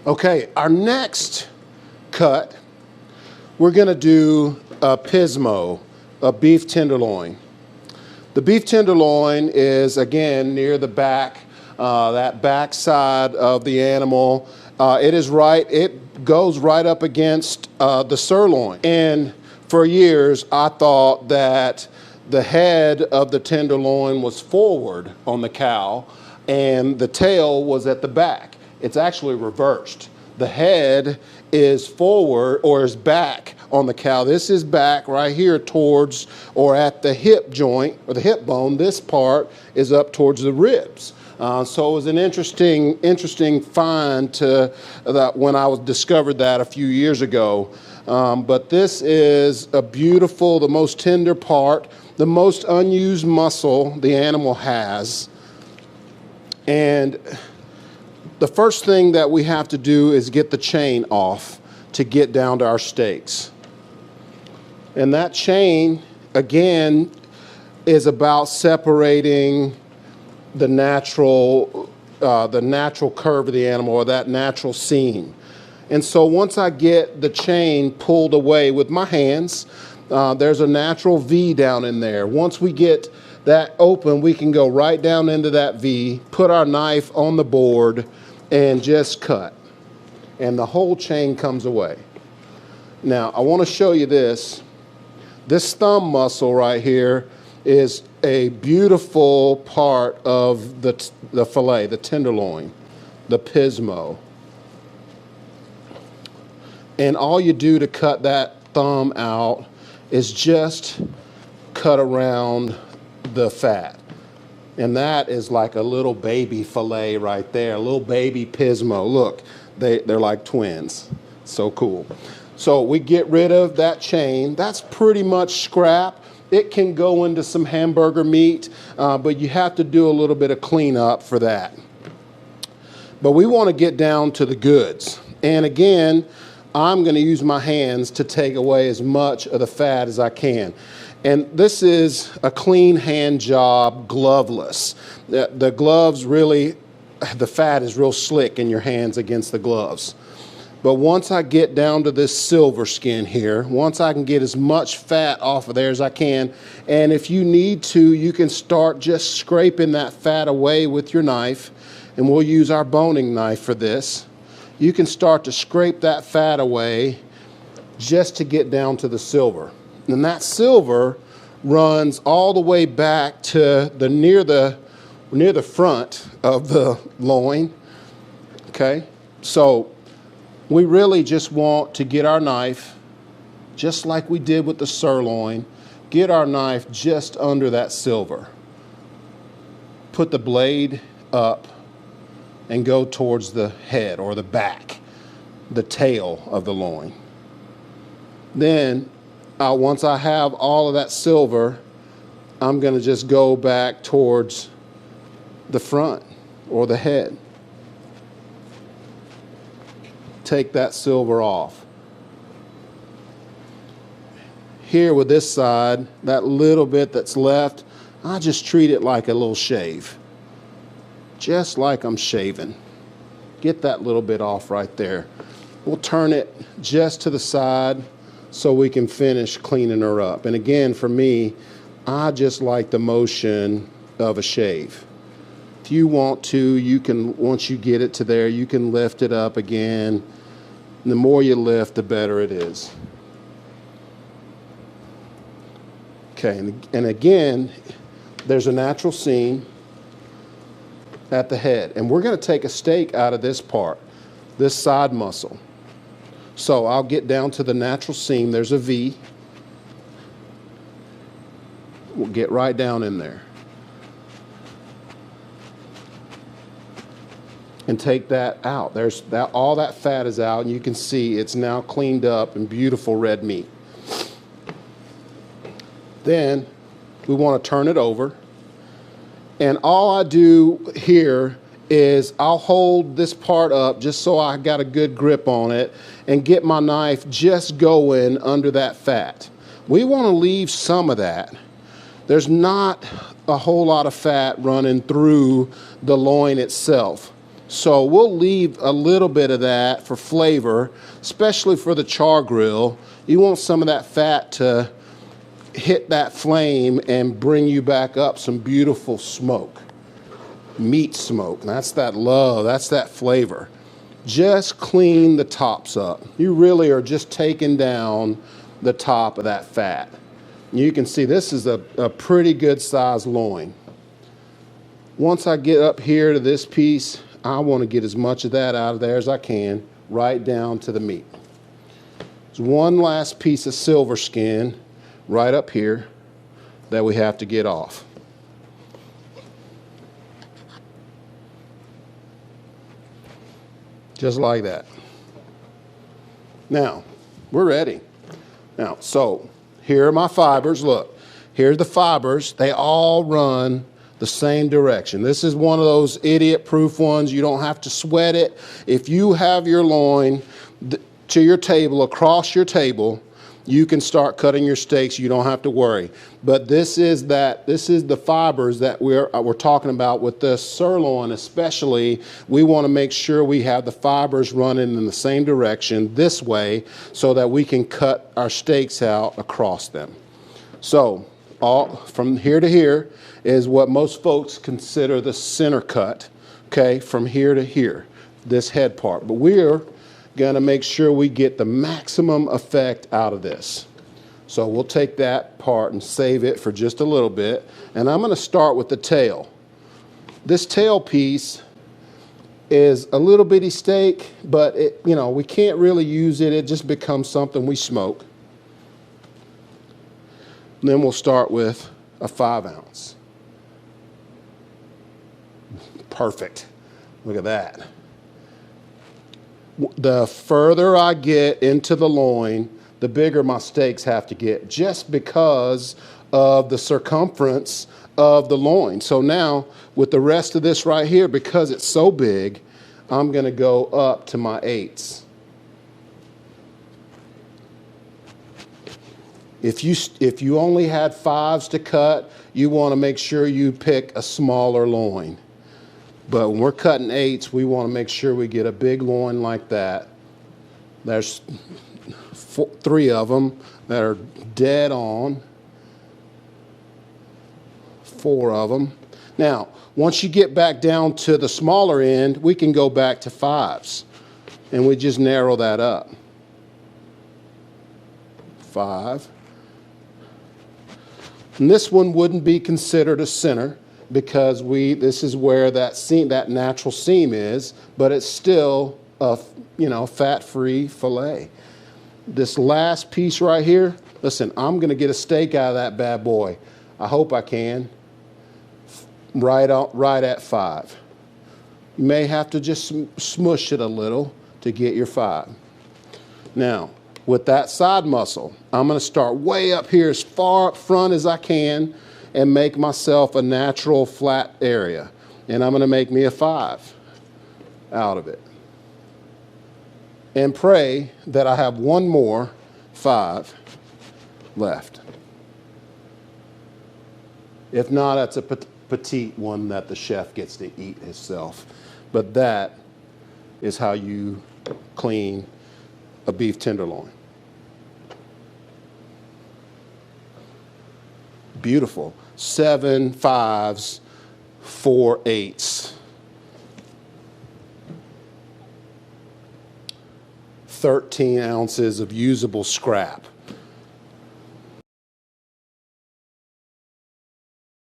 Okay, our next cut, we're gonna do a pismo, a beef tenderloin. The beef tenderloin is, again, near the back, that back side of the animal. It goes right up against the sirloin. And for years, I thought that the head of the tenderloin was forward on the cow and the tail was at the back. It's actually reversed. The head is forward or is back on the cow. This is back right here towards or at the hip joint or the hip bone. This part is up towards the ribs. So it was an interesting find that when I discovered that a few years ago. But this is a beautiful, the most tender part, the most unused muscle the animal has. And the first thing that we have to do is get the chain off to get down to our steaks. And that chain, again, is about separating the natural curve of the animal, or that natural seam. And so once I get the chain pulled away with my hands, there's a natural V down in there. Once we get that open, we can go right down into that V, put our knife on the board, and just cut. And the whole chain comes away. Now, I want to show you this. This thumb muscle right here is a beautiful part of the fillet, the tenderloin, the pismo. And all you do to cut that thumb out is just cut around the fat. And that is like a little baby fillet right there, a little baby pismo. Look, they're like twins. So cool. So we get rid of that chain. That's pretty much scrap. It can go into some hamburger meat, but you have to do a little bit of cleanup for that. But we want to get down to the goods. And again, I'm going to use my hands to take away as much of the fat as I can. And this is a clean hand job, gloveless. The gloves really, the fat is real slick in your hands against the gloves. But once I get down to this silver skin here, once I can get as much fat off of there as I can, and if you need to, you can start just scraping that fat away with your knife, and we'll use our boning knife for this. You can start to scrape that fat away just to get down to the silver. And that silver runs all the way back to near the front of the loin. Okay, so we really just want to get our knife, just like we did with the sirloin, get our knife just under that silver. Put the blade up and go towards the head or the back, the tail of the loin. Then, once I have all of that silver, I'm going to just go back towards the front or the head. Take that silver off. Here with this side, that little bit that's left, I just treat it like a little shave. Just like I'm shaving. Get that little bit off right there. We'll turn it just to the side so we can finish cleaning her up. And again, for me, I just like the motion of a shave. If you want to, you can, once you get it to there, you can lift it up again. And the more you lift, the better it is. Okay, and again, there's a natural seam at the head. And we're going to take a steak out of this part, this side muscle. So I'll get down to the natural seam. There's a V. We'll get right down in there. And take that out. There's that, all that fat is out, and you can see it's now cleaned up and beautiful red meat. Then we want to turn it over. And all I do here is I'll hold this part up just so I got a good grip on it and get my knife just going under that fat. We want to leave some of that. There's not a whole lot of fat running through the loin itself. So we'll leave a little bit of that for flavor, especially for the char grill. You want some of that fat to hit that flame and bring you back up some beautiful smoke. Meat smoke. That's that love, that's that flavor. Just clean the tops up. You really are just taking down the top of that fat. You can see this is a pretty good sized loin. Once I get up here to this piece, I want to get as much of that out of there as I can, right down to the meat. There's one last piece of silver skin right up here that we have to get off. Just like that. Now, we're ready. Now, so here are my fibers. Look, here's the fibers. They all run the same direction. This is one of those idiot-proof ones. You don't have to sweat it. If you have your loin to your table, across your table, you can start cutting your steaks. You don't have to worry. But this is the fibers that we're talking about with the sirloin especially. We want to make sure we have the fibers running in the same direction this way so that we can cut our steaks out across them. So all from here to here is what most folks consider the center cut, okay, from here to here, this head part. But we're gonna make sure we get the maximum effect out of this. So we'll take that part and save it for just a little bit. And I'm gonna start with the tail. This tail piece is a little bitty steak, but we can't really use it. It just becomes something we smoke. And then we'll start with a 5 ounce. Perfect. Look at that. The further I get into the loin, the bigger my steaks have to get, just because of the circumference of the loin. So now, with the rest of this right here, because it's so big, I'm going to go up to my 8s. If you only had 5s to cut, you want to make sure you pick a smaller loin. But when we're cutting 8s, we want to make sure we get a big loin like that. There's 3 of them that are dead on. 4 of them. Now, once you get back down to the smaller end, we can go back to 5s. And we just narrow that up. 5. And this one wouldn't be considered a center, because this is where that natural seam is, but it's still a fat-free fillet. This last piece right here, listen, I'm gonna get a steak out of that bad boy. I hope I can. Right at 5. You may have to just smush it a little to get your 5. Now, with that side muscle, I'm gonna start way up here as far up front as I can and make myself a natural flat area. And I'm gonna make me a 5 out of it. And pray that I have one more 5 left. If not, that's a petite one that the chef gets to eat himself. But that is how you clean a beef tenderloin. Beautiful. 7 5s, 4 8s. 13 ounces of usable scrap.